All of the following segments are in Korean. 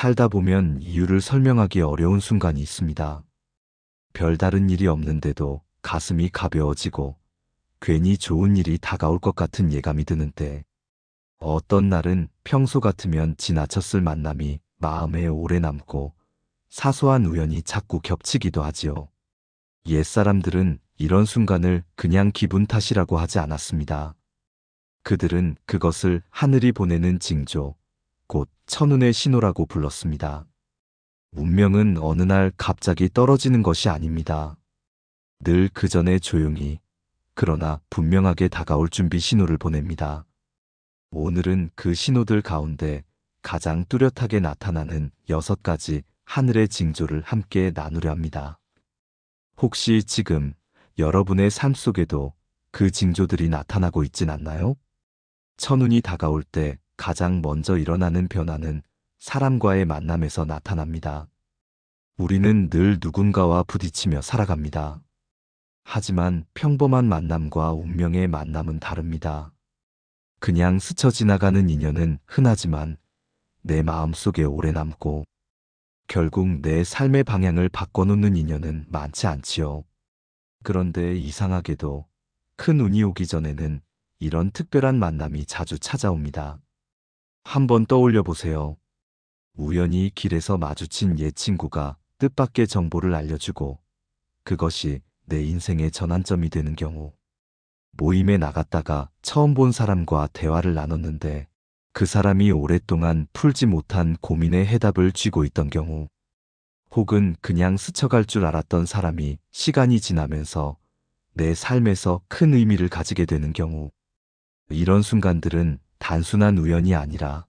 살다 보면 이유를 설명하기 어려운 순간이 있습니다. 별다른 일이 없는데도 가슴이 가벼워지고 괜히 좋은 일이 다가올 것 같은 예감이 드는 때, 어떤 날은 평소 같으면 지나쳤을 만남이 마음에 오래 남고 사소한 우연이 자꾸 겹치기도 하지요. 옛사람들은 이런 순간을 그냥 기분 탓이라고 하지 않았습니다. 그들은 그것을 하늘이 보내는 징조, 곧 천운의 신호라고 불렀습니다. 운명은 어느 날 갑자기 떨어지는 것이 아닙니다. 늘 그 전에 조용히, 그러나 분명하게 다가올 준비 신호를 보냅니다. 오늘은 그 신호들 가운데 가장 뚜렷하게 나타나는 6가지 하늘의 징조를 함께 나누려 합니다. 혹시 지금 여러분의 삶 속에도 그 징조들이 나타나고 있진 않나요? 천운이 다가올 때 가장 먼저 일어나는 변화는 사람과의 만남에서 나타납니다. 우리는 늘 누군가와 부딪히며 살아갑니다. 하지만 평범한 만남과 운명의 만남은 다릅니다. 그냥 스쳐 지나가는 인연은 흔하지만 내 마음속에 오래 남고 결국 내 삶의 방향을 바꿔놓는 인연은 많지 않지요. 그런데 이상하게도 큰 운이 오기 전에는 이런 특별한 만남이 자주 찾아옵니다. 한번 떠올려 보세요. 우연히 길에서 마주친 옛 친구가 뜻밖의 정보를 알려주고 그것이 내 인생의 전환점이 되는 경우, 모임에 나갔다가 처음 본 사람과 대화를 나눴는데 그 사람이 오랫동안 풀지 못한 고민의 해답을 쥐고 있던 경우, 혹은 그냥 스쳐갈 줄 알았던 사람이 시간이 지나면서 내 삶에서 큰 의미를 가지게 되는 경우, 이런 순간들은 단순한 우연이 아니라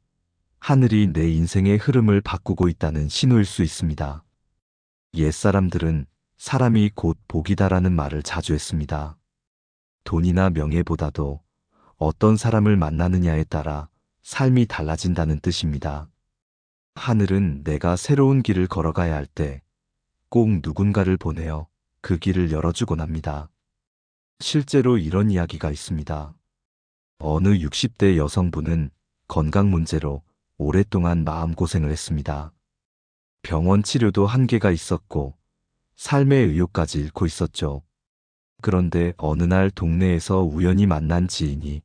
하늘이 내 인생의 흐름을 바꾸고 있다는 신호일 수 있습니다. 옛사람들은 사람이 곧 복이다라는 말을 자주 했습니다. 돈이나 명예보다도 어떤 사람을 만나느냐에 따라 삶이 달라진다는 뜻입니다. 하늘은 내가 새로운 길을 걸어가야 할 때 꼭 누군가를 보내어 그 길을 열어주곤 합니다. 실제로 이런 이야기가 있습니다. 어느 60대 여성분은 건강 문제로 오랫동안 마음고생을 했습니다. 병원 치료도 한계가 있었고 삶의 의욕까지 잃고 있었죠. 그런데 어느 날 동네에서 우연히 만난 지인이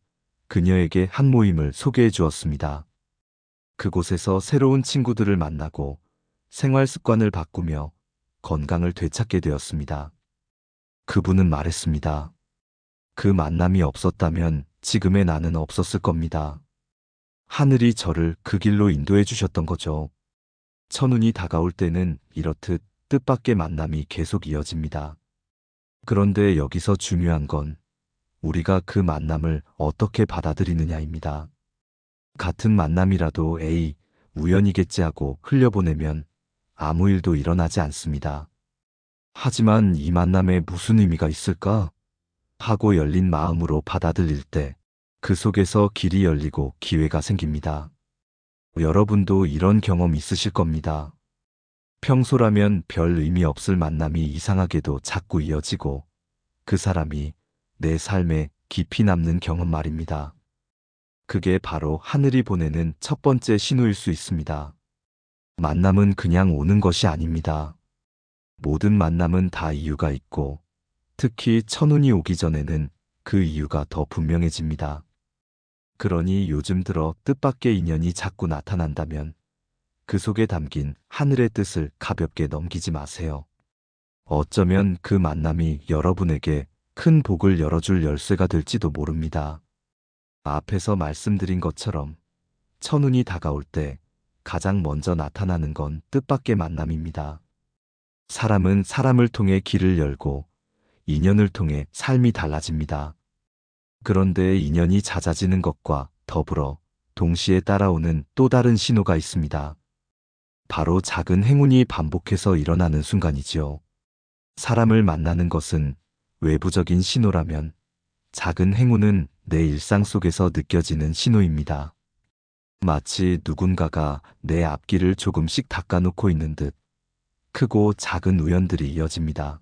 그녀에게 한 모임을 소개해 주었습니다. 그곳에서 새로운 친구들을 만나고 생활 습관을 바꾸며 건강을 되찾게 되었습니다. 그분은 말했습니다. 그 만남이 없었다면 지금의 나는 없었을 겁니다. 하늘이 저를 그 길로 인도해 주셨던 거죠. 천운이 다가올 때는 이렇듯 뜻밖의 만남이 계속 이어집니다. 그런데 여기서 중요한 건 우리가 그 만남을 어떻게 받아들이느냐입니다. 같은 만남이라도 에이, 우연이겠지 하고 흘려보내면 아무 일도 일어나지 않습니다. 하지만 이 만남에 무슨 의미가 있을까? 하고 열린 마음으로 받아들일 때 그 속에서 길이 열리고 기회가 생깁니다. 여러분도 이런 경험 있으실 겁니다. 평소라면 별 의미 없을 만남이 이상하게도 자꾸 이어지고 그 사람이 내 삶에 깊이 남는 경험 말입니다. 그게 바로 하늘이 보내는 첫 번째 신호일 수 있습니다. 만남은 그냥 오는 것이 아닙니다. 모든 만남은 다 이유가 있고 특히 천운이 오기 전에는 그 이유가 더 분명해집니다. 그러니 요즘 들어 뜻밖의 인연이 자꾸 나타난다면 그 속에 담긴 하늘의 뜻을 가볍게 넘기지 마세요. 어쩌면 그 만남이 여러분에게 큰 복을 열어줄 열쇠가 될지도 모릅니다. 앞에서 말씀드린 것처럼 천운이 다가올 때 가장 먼저 나타나는 건 뜻밖의 만남입니다. 사람은 사람을 통해 길을 열고 인연을 통해 삶이 달라집니다. 그런데 인연이 잦아지는 것과 더불어 동시에 따라오는 또 다른 신호가 있습니다. 바로 작은 행운이 반복해서 일어나는 순간이지요. 사람을 만나는 것은 외부적인 신호라면 작은 행운은 내 일상 속에서 느껴지는 신호입니다. 마치 누군가가 내 앞길을 조금씩 닦아놓고 있는 듯 크고 작은 우연들이 이어집니다.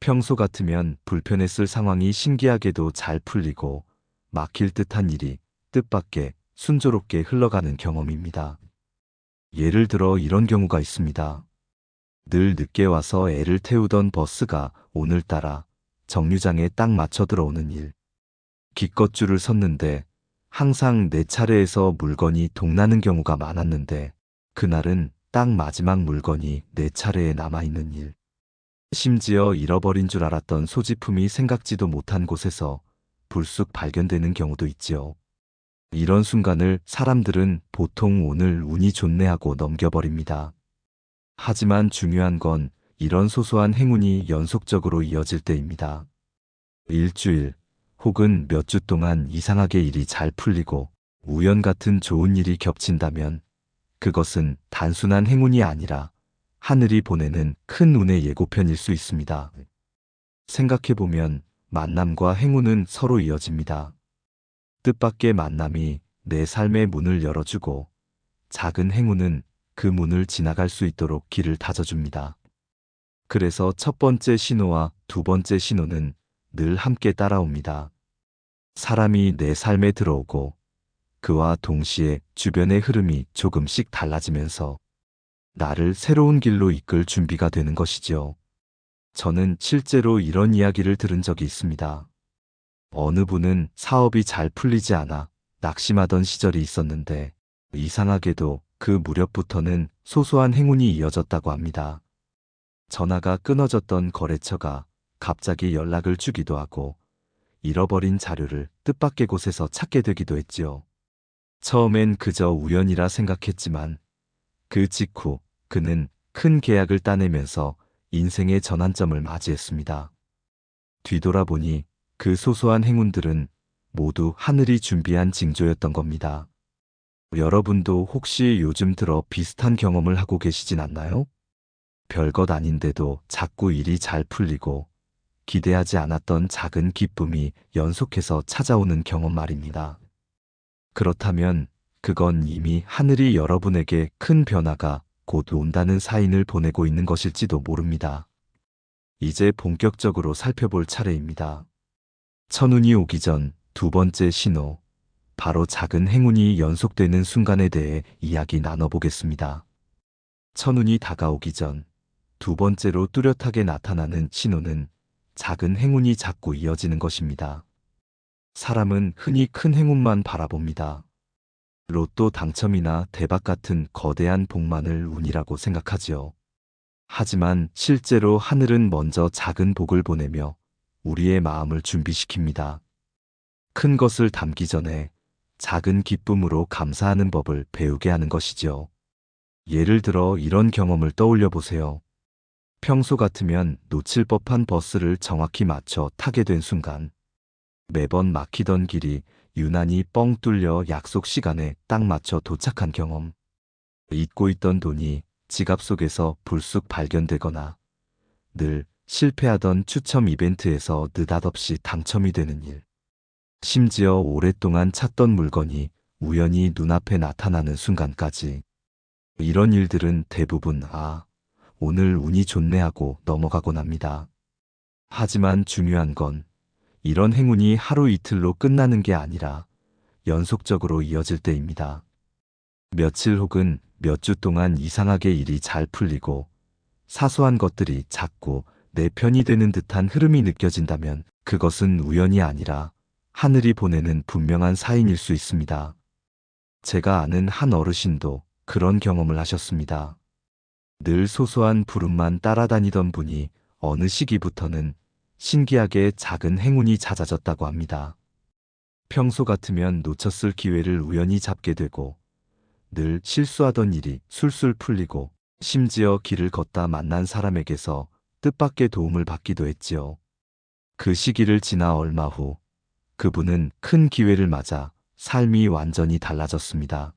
평소 같으면 불편했을 상황이 신기하게도 잘 풀리고 막힐 듯한 일이 뜻밖의 순조롭게 흘러가는 경험입니다. 예를 들어 이런 경우가 있습니다. 늘 늦게 와서 애를 태우던 버스가 오늘따라 정류장에 딱 맞춰 들어오는 일. 기껏 줄을 섰는데 항상 내 차례에서 물건이 동나는 경우가 많았는데 그날은 딱 마지막 물건이 내 차례에 남아있는 일. 심지어 잃어버린 줄 알았던 소지품이 생각지도 못한 곳에서 불쑥 발견되는 경우도 있지요. 이런 순간을 사람들은 보통 오늘 운이 좋네 하고 넘겨버립니다. 하지만 중요한 건 이런 소소한 행운이 연속적으로 이어질 때입니다. 일주일 혹은 몇 주 동안 이상하게 일이 잘 풀리고 우연 같은 좋은 일이 겹친다면 그것은 단순한 행운이 아니라 하늘이 보내는 큰 운의 예고편일 수 있습니다. 생각해보면 만남과 행운은 서로 이어집니다. 뜻밖의 만남이 내 삶의 문을 열어주고 작은 행운은 그 문을 지나갈 수 있도록 길을 다져줍니다. 그래서 첫 번째 신호와 두 번째 신호는 늘 함께 따라옵니다. 사람이 내 삶에 들어오고 그와 동시에 주변의 흐름이 조금씩 달라지면서 나를 새로운 길로 이끌 준비가 되는 것이지요. 저는 실제로 이런 이야기를 들은 적이 있습니다. 어느 분은 사업이 잘 풀리지 않아 낙심하던 시절이 있었는데 이상하게도 그 무렵부터는 소소한 행운이 이어졌다고 합니다. 전화가 끊어졌던 거래처가 갑자기 연락을 주기도 하고 잃어버린 자료를 뜻밖의 곳에서 찾게 되기도 했지요. 처음엔 그저 우연이라 생각했지만 그 직후 그는 큰 계약을 따내면서 인생의 전환점을 맞이했습니다. 뒤돌아보니 그 소소한 행운들은 모두 하늘이 준비한 징조였던 겁니다. 여러분도 혹시 요즘 들어 비슷한 경험을 하고 계시진 않나요? 별것 아닌데도 자꾸 일이 잘 풀리고 기대하지 않았던 작은 기쁨이 연속해서 찾아오는 경험 말입니다. 그렇다면 그건 이미 하늘이 여러분에게 큰 변화가 곧 온다는 사인을 보내고 있는 것일지도 모릅니다. 이제 본격적으로 살펴볼 차례입니다. 천운이 오기 전 두 번째 신호, 바로 작은 행운이 연속되는 순간에 대해 이야기 나눠보겠습니다. 천운이 다가오기 전 두 번째로 뚜렷하게 나타나는 신호는 작은 행운이 자꾸 이어지는 것입니다. 사람은 흔히 큰 행운만 바라봅니다. 로또 당첨이나 대박 같은 거대한 복만을 운이라고 생각하지요. 하지만 실제로 하늘은 먼저 작은 복을 보내며 우리의 마음을 준비시킵니다. 큰 것을 담기 전에 작은 기쁨으로 감사하는 법을 배우게 하는 것이지요. 예를 들어 이런 경험을 떠올려 보세요. 평소 같으면 놓칠 법한 버스를 정확히 맞춰 타게 된 순간, 매번 막히던 길이 유난히 뻥 뚫려 약속 시간에 딱 맞춰 도착한 경험, 잊고 있던 돈이 지갑 속에서 불쑥 발견되거나 늘 실패하던 추첨 이벤트에서 느닷없이 당첨이 되는 일, 심지어 오랫동안 찾던 물건이 우연히 눈앞에 나타나는 순간까지. 이런 일들은 대부분 오늘 운이 좋네 하고 넘어가곤 합니다. 하지만 중요한 건 이런 행운이 하루 이틀로 끝나는 게 아니라 연속적으로 이어질 때입니다. 며칠 혹은 몇 주 동안 이상하게 일이 잘 풀리고 사소한 것들이 자꾸 내 편이 되는 듯한 흐름이 느껴진다면 그것은 우연이 아니라 하늘이 보내는 분명한 사인일 수 있습니다. 제가 아는 한 어르신도 그런 경험을 하셨습니다. 늘 소소한 부름만 따라다니던 분이 어느 시기부터는 신기하게 작은 행운이 잦아졌다고 합니다. 평소 같으면 놓쳤을 기회를 우연히 잡게 되고 늘 실수하던 일이 술술 풀리고 심지어 길을 걷다 만난 사람에게서 뜻밖의 도움을 받기도 했지요. 그 시기를 지나 얼마 후 그분은 큰 기회를 맞아 삶이 완전히 달라졌습니다.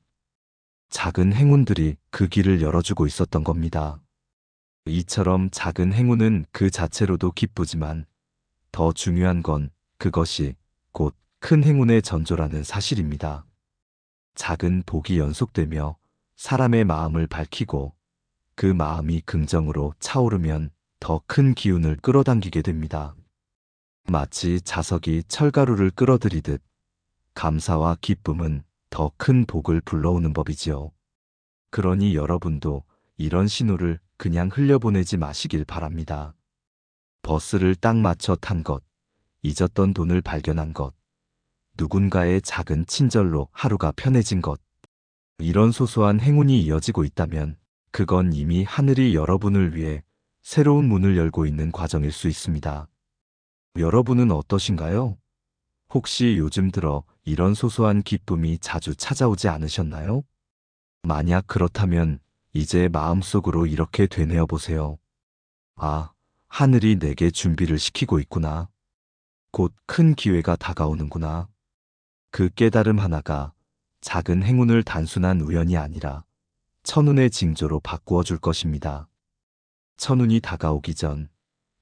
작은 행운들이 그 길을 열어주고 있었던 겁니다. 이처럼 작은 행운은 그 자체로도 기쁘지만 더 중요한 건 그것이 곧 큰 행운의 전조라는 사실입니다. 작은 복이 연속되며 사람의 마음을 밝히고 그 마음이 긍정으로 차오르면 더 큰 기운을 끌어당기게 됩니다. 마치 자석이 철가루를 끌어들이듯 감사와 기쁨은 더 큰 복을 불러오는 법이지요. 그러니 여러분도 이런 신호를 그냥 흘려보내지 마시길 바랍니다. 버스를 딱 맞춰 탄 것, 잊었던 돈을 발견한 것, 누군가의 작은 친절로 하루가 편해진 것, 이런 소소한 행운이 이어지고 있다면 그건 이미 하늘이 여러분을 위해 새로운 문을 열고 있는 과정일 수 있습니다. 여러분은 어떠신가요? 혹시 요즘 들어 이런 소소한 기쁨이 자주 찾아오지 않으셨나요? 만약 그렇다면 이제 마음속으로 이렇게 되뇌어 보세요. 아, 하늘이 내게 준비를 시키고 있구나. 곧 큰 기회가 다가오는구나. 그 깨달음 하나가 작은 행운을 단순한 우연이 아니라 천운의 징조로 바꾸어 줄 것입니다. 천운이 다가오기 전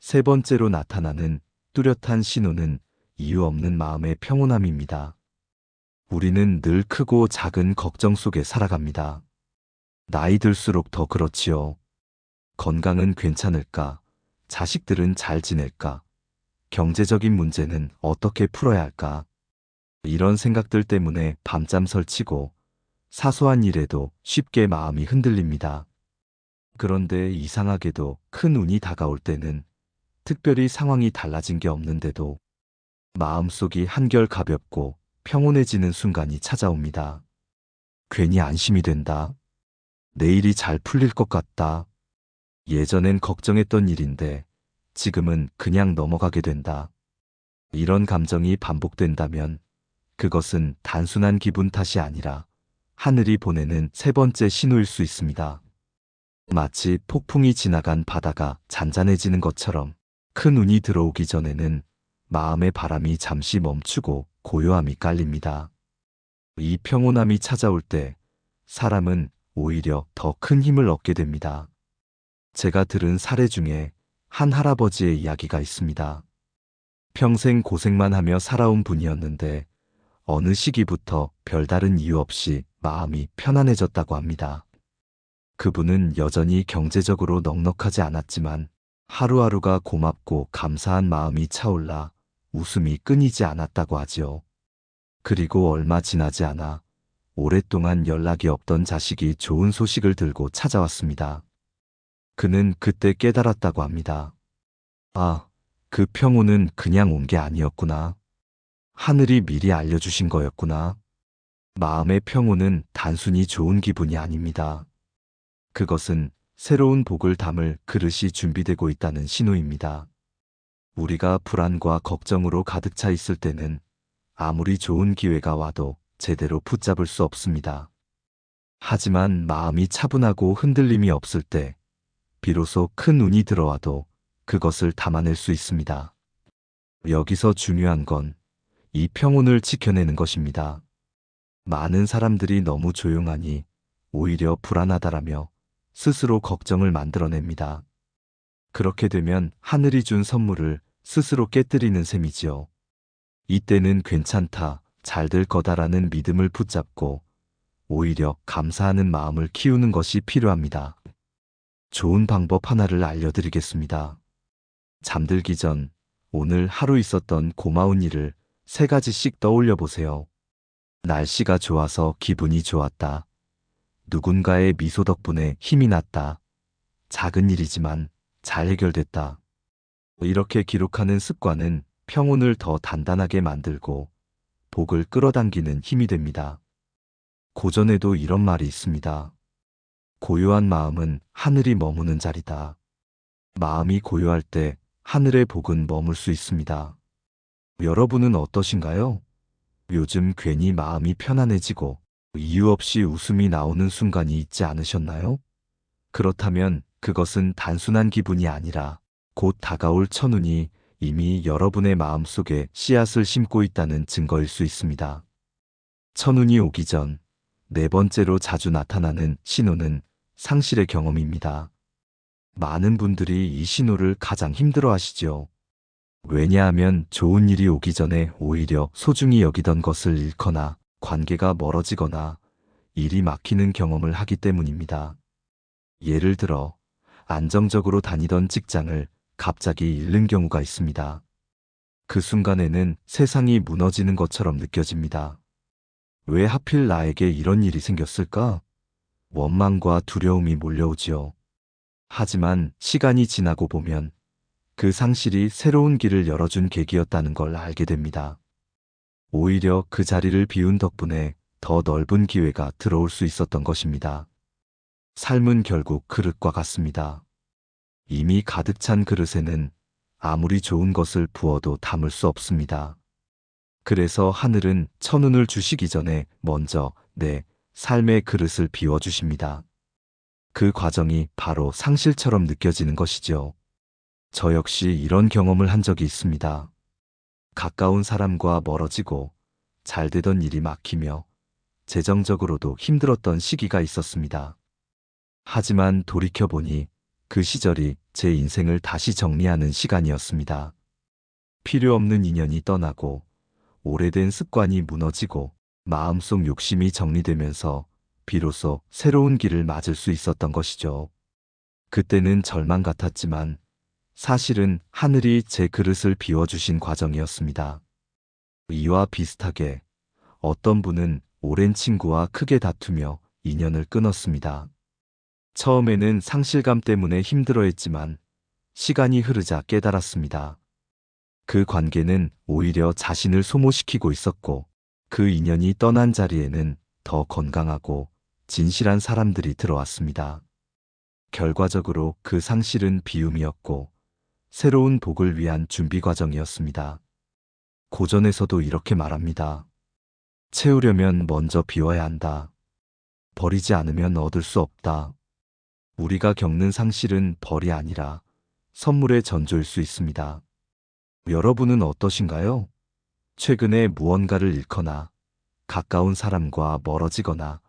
세 번째로 나타나는 뚜렷한 신호는 이유 없는 마음의 평온함입니다. 우리는 늘 크고 작은 걱정 속에 살아갑니다. 나이 들수록 더 그렇지요. 건강은 괜찮을까? 자식들은 잘 지낼까? 경제적인 문제는 어떻게 풀어야 할까? 이런 생각들 때문에 밤잠 설치고 사소한 일에도 쉽게 마음이 흔들립니다. 그런데 이상하게도 큰 운이 다가올 때는 특별히 상황이 달라진 게 없는데도 마음속이 한결 가볍고 평온해지는 순간이 찾아옵니다. 괜히 안심이 된다. 내일이 잘 풀릴 것 같다. 예전엔 걱정했던 일인데 지금은 그냥 넘어가게 된다. 이런 감정이 반복된다면 그것은 단순한 기분 탓이 아니라 하늘이 보내는 세 번째 신호일 수 있습니다. 마치 폭풍이 지나간 바다가 잔잔해지는 것처럼 큰 운이 들어오기 전에는 마음의 바람이 잠시 멈추고 고요함이 깔립니다. 이 평온함이 찾아올 때 사람은 오히려 더 큰 힘을 얻게 됩니다. 제가 들은 사례 중에 한 할아버지의 이야기가 있습니다. 평생 고생만 하며 살아온 분이었는데 어느 시기부터 별다른 이유 없이 마음이 편안해졌다고 합니다. 그분은 여전히 경제적으로 넉넉하지 않았지만 하루하루가 고맙고 감사한 마음이 차올라 웃음이 끊이지 않았다고 하지요. 그리고 얼마 지나지 않아 오랫동안 연락이 없던 자식이 좋은 소식을 들고 찾아왔습니다. 그는 그때 깨달았다고 합니다. 아, 그 평온은 그냥 온 게 아니었구나. 하늘이 미리 알려주신 거였구나. 마음의 평온은 단순히 좋은 기분이 아닙니다. 그것은 새로운 복을 담을 그릇이 준비되고 있다는 신호입니다. 우리가 불안과 걱정으로 가득 차 있을 때는 아무리 좋은 기회가 와도 제대로 붙잡을 수 없습니다. 하지만 마음이 차분하고 흔들림이 없을 때 비로소 큰 운이 들어와도 그것을 담아낼 수 있습니다. 여기서 중요한 건 이 평온을 지켜내는 것입니다. 많은 사람들이 너무 조용하니 오히려 불안하다라며 스스로 걱정을 만들어냅니다. 그렇게 되면 하늘이 준 선물을 스스로 깨뜨리는 셈이지요. 이때는 괜찮다, 잘 될 거다라는 믿음을 붙잡고 오히려 감사하는 마음을 키우는 것이 필요합니다. 좋은 방법 하나를 알려드리겠습니다. 잠들기 전 오늘 하루 있었던 고마운 일을 3가지씩 떠올려 보세요. 날씨가 좋아서 기분이 좋았다. 누군가의 미소 덕분에 힘이 났다. 작은 일이지만 잘 해결됐다. 이렇게 기록하는 습관은 평온을 더 단단하게 만들고 복을 끌어당기는 힘이 됩니다. 고전에도 이런 말이 있습니다. 고요한 마음은 하늘이 머무는 자리다. 마음이 고요할 때 하늘의 복은 머물 수 있습니다. 여러분은 어떠신가요? 요즘 괜히 마음이 편안해지고 이유 없이 웃음이 나오는 순간이 있지 않으셨나요? 그렇다면 그것은 단순한 기분이 아니라 곧 다가올 천운이 이미 여러분의 마음속에 씨앗을 심고 있다는 증거일 수 있습니다. 천운이 오기 전 4번째로 자주 나타나는 신호는 상실의 경험입니다. 많은 분들이 이 신호를 가장 힘들어 하시죠. 왜냐하면 좋은 일이 오기 전에 오히려 소중히 여기던 것을 잃거나 관계가 멀어지거나 일이 막히는 경험을 하기 때문입니다. 예를 들어 안정적으로 다니던 직장을 갑자기 잃는 경우가 있습니다. 그 순간에는 세상이 무너지는 것처럼 느껴집니다. 왜 하필 나에게 이런 일이 생겼을까? 원망과 두려움이 몰려오지요. 하지만 시간이 지나고 보면 그 상실이 새로운 길을 열어준 계기였다는 걸 알게 됩니다. 오히려 그 자리를 비운 덕분에 더 넓은 기회가 들어올 수 있었던 것입니다. 삶은 결국 그릇과 같습니다. 이미 가득 찬 그릇에는 아무리 좋은 것을 부어도 담을 수 없습니다. 그래서 하늘은 천운을 주시기 전에 먼저 내 삶의 그릇을 비워주십니다. 그 과정이 바로 상실처럼 느껴지는 것이죠. 저 역시 이런 경험을 한 적이 있습니다. 가까운 사람과 멀어지고 잘 되던 일이 막히며 재정적으로도 힘들었던 시기가 있었습니다. 하지만 돌이켜보니 그 시절이 제 인생을 다시 정리하는 시간이었습니다. 필요 없는 인연이 떠나고 오래된 습관이 무너지고 마음속 욕심이 정리되면서 비로소 새로운 길을 맞을 수 있었던 것이죠. 그때는 절망 같았지만 사실은 하늘이 제 그릇을 비워주신 과정이었습니다. 이와 비슷하게 어떤 분은 오랜 친구와 크게 다투며 인연을 끊었습니다. 처음에는 상실감 때문에 힘들어했지만 시간이 흐르자 깨달았습니다. 그 관계는 오히려 자신을 소모시키고 있었고 그 인연이 떠난 자리에는 더 건강하고 진실한 사람들이 들어왔습니다. 결과적으로 그 상실은 비움이었고 새로운 복을 위한 준비 과정이었습니다. 고전에서도 이렇게 말합니다. 채우려면 먼저 비워야 한다. 버리지 않으면 얻을 수 없다. 우리가 겪는 상실은 벌이 아니라 선물의 전조일 수 있습니다. 여러분은 어떠신가요? 최근에 무언가를 잃거나 가까운 사람과 멀어지거나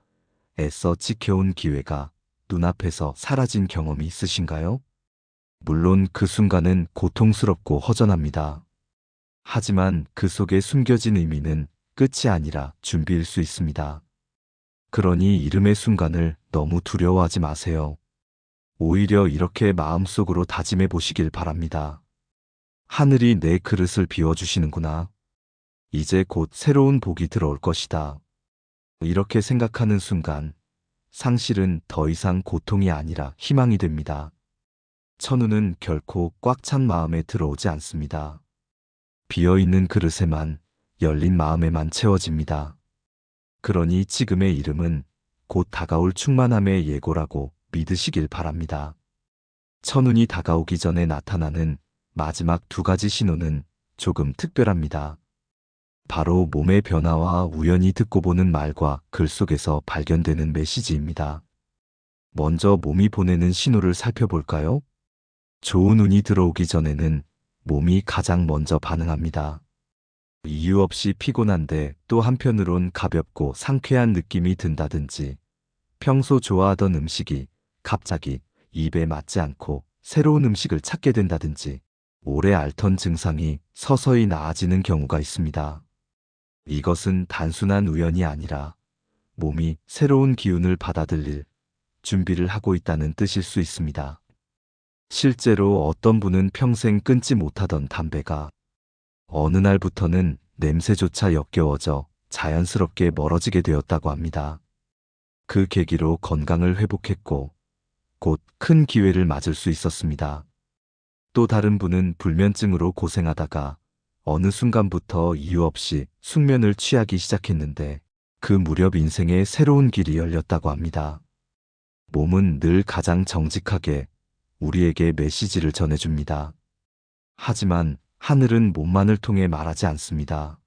애써 지켜온 기회가 눈앞에서 사라진 경험이 있으신가요? 물론 그 순간은 고통스럽고 허전합니다. 하지만 그 속에 숨겨진 의미는 끝이 아니라 준비일 수 있습니다. 그러니 잃음의 순간을 너무 두려워하지 마세요. 오히려 이렇게 마음속으로 다짐해 보시길 바랍니다. 하늘이 내 그릇을 비워주시는구나. 이제 곧 새로운 복이 들어올 것이다. 이렇게 생각하는 순간 상실은 더 이상 고통이 아니라 희망이 됩니다. 천운은 결코 꽉 찬 마음에 들어오지 않습니다. 비어있는 그릇에만, 열린 마음에만 채워집니다. 그러니 지금의 이름은 곧 다가올 충만함의 예고라고 믿으시길 바랍니다. 천운이 다가오기 전에 나타나는 마지막 두 가지 신호는 조금 특별합니다. 바로 몸의 변화와 우연히 듣고 보는 말과 글 속에서 발견되는 메시지입니다. 먼저 몸이 보내는 신호를 살펴볼까요? 좋은 운이 들어오기 전에는 몸이 가장 먼저 반응합니다. 이유 없이 피곤한데 또 한편으론 가볍고 상쾌한 느낌이 든다든지, 평소 좋아하던 음식이 갑자기 입에 맞지 않고 새로운 음식을 찾게 된다든지, 오래 앓던 증상이 서서히 나아지는 경우가 있습니다. 이것은 단순한 우연이 아니라 몸이 새로운 기운을 받아들일 준비를 하고 있다는 뜻일 수 있습니다. 실제로 어떤 분은 평생 끊지 못하던 담배가 어느 날부터는 냄새조차 역겨워져 자연스럽게 멀어지게 되었다고 합니다. 그 계기로 건강을 회복했고 곧 큰 기회를 맞을 수 있었습니다. 또 다른 분은 불면증으로 고생하다가 어느 순간부터 이유 없이 숙면을 취하기 시작했는데 그 무렵 인생의 새로운 길이 열렸다고 합니다. 몸은 늘 가장 정직하게 우리에게 메시지를 전해줍니다. 하지만 하늘은 몸만을 통해 말하지 않습니다.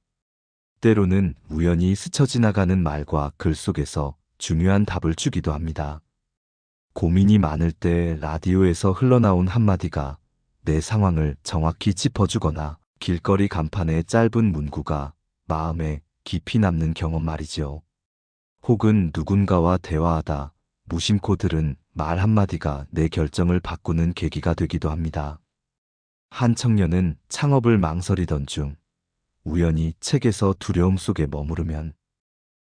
때로는 우연히 스쳐 지나가는 말과 글 속에서 중요한 답을 주기도 합니다. 고민이 많을 때 라디오에서 흘러나온 한마디가 내 상황을 정확히 짚어주거나 길거리 간판의 짧은 문구가 마음에 깊이 남는 경험 말이지요. 혹은 누군가와 대화하다 무심코 들은 말 한마디가 내 결정을 바꾸는 계기가 되기도 합니다. 한 청년은 창업을 망설이던 중 우연히 책에서 두려움 속에 머무르면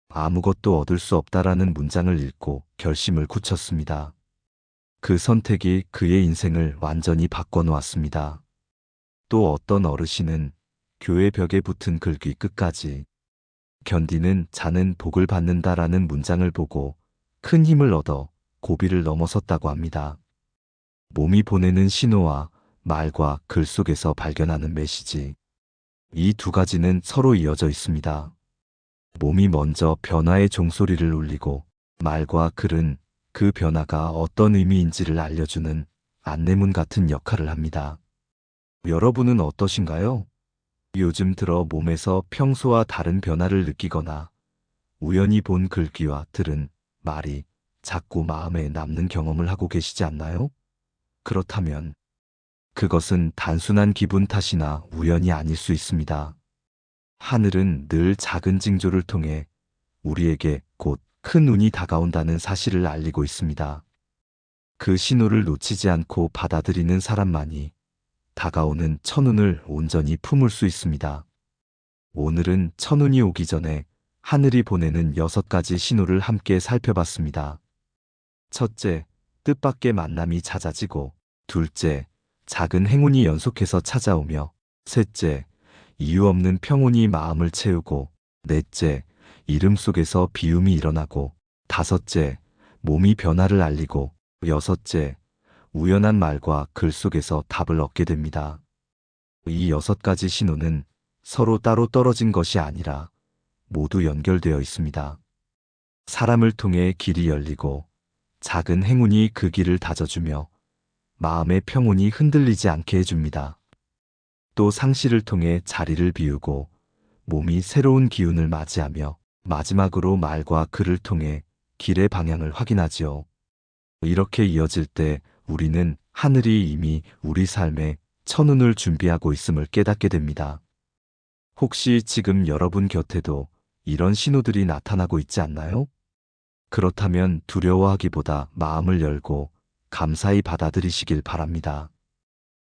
아무것도 얻을 수 없다라는 문장을 읽고 결심을 굳혔습니다. 그 선택이 그의 인생을 완전히 바꿔놓았습니다. 또 어떤 어르신은 교회 벽에 붙은 글귀 끝까지 견디는 자는 복을 받는다라는 문장을 보고 큰 힘을 얻어 고비를 넘어섰다고 합니다. 몸이 보내는 신호와 말과 글 속에서 발견하는 메시지. 이 두 가지는 서로 이어져 있습니다. 몸이 먼저 변화의 종소리를 울리고 말과 글은 그 변화가 어떤 의미인지를 알려주는 안내문 같은 역할을 합니다. 여러분은 어떠신가요? 요즘 들어 몸에서 평소와 다른 변화를 느끼거나 우연히 본 글귀와 들은 말이 자꾸 마음에 남는 경험을 하고 계시지 않나요? 그렇다면 그것은 단순한 기분 탓이나 우연이 아닐 수 있습니다. 하늘은 늘 작은 징조를 통해 우리에게 곧 큰 운이 다가온다는 사실을 알리고 있습니다. 그 신호를 놓치지 않고 받아들이는 사람만이 다가오는 천운을 온전히 품을 수 있습니다. 오늘은 천운이 오기 전에 하늘이 보내는 6가지 신호를 함께 살펴봤습니다. 첫째, 뜻밖의 만남이 잦아지고, 둘째, 작은 행운이 연속해서 찾아오며, 셋째, 이유 없는 평온이 마음을 채우고, 넷째, 이름 속에서 비움이 일어나고, 다섯째, 몸이 변화를 알리고, 여섯째, 우연한 말과 글 속에서 답을 얻게 됩니다. 이 6가지 신호는 서로 따로 떨어진 것이 아니라 모두 연결되어 있습니다. 사람을 통해 길이 열리고 작은 행운이 그 길을 다져주며 마음의 평온이 흔들리지 않게 해줍니다. 또 상실을 통해 자리를 비우고 몸이 새로운 기운을 맞이하며 마지막으로 말과 글을 통해 길의 방향을 확인하지요. 이렇게 이어질 때 우리는 하늘이 이미 우리 삶에 천운을 준비하고 있음을 깨닫게 됩니다. 혹시 지금 여러분 곁에도 이런 신호들이 나타나고 있지 않나요? 그렇다면 두려워하기보다 마음을 열고 감사히 받아들이시길 바랍니다.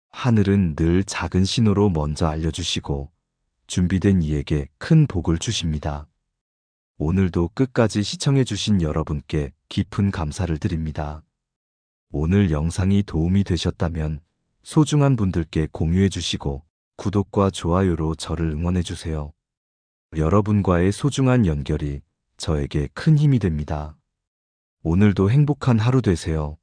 하늘은 늘 작은 신호로 먼저 알려주시고 준비된 이에게 큰 복을 주십니다. 오늘도 끝까지 시청해주신 여러분께 깊은 감사를 드립니다. 오늘 영상이 도움이 되셨다면 소중한 분들께 공유해 주시고 구독과 좋아요로 저를 응원해 주세요. 여러분과의 소중한 연결이 저에게 큰 힘이 됩니다. 오늘도 행복한 하루 되세요.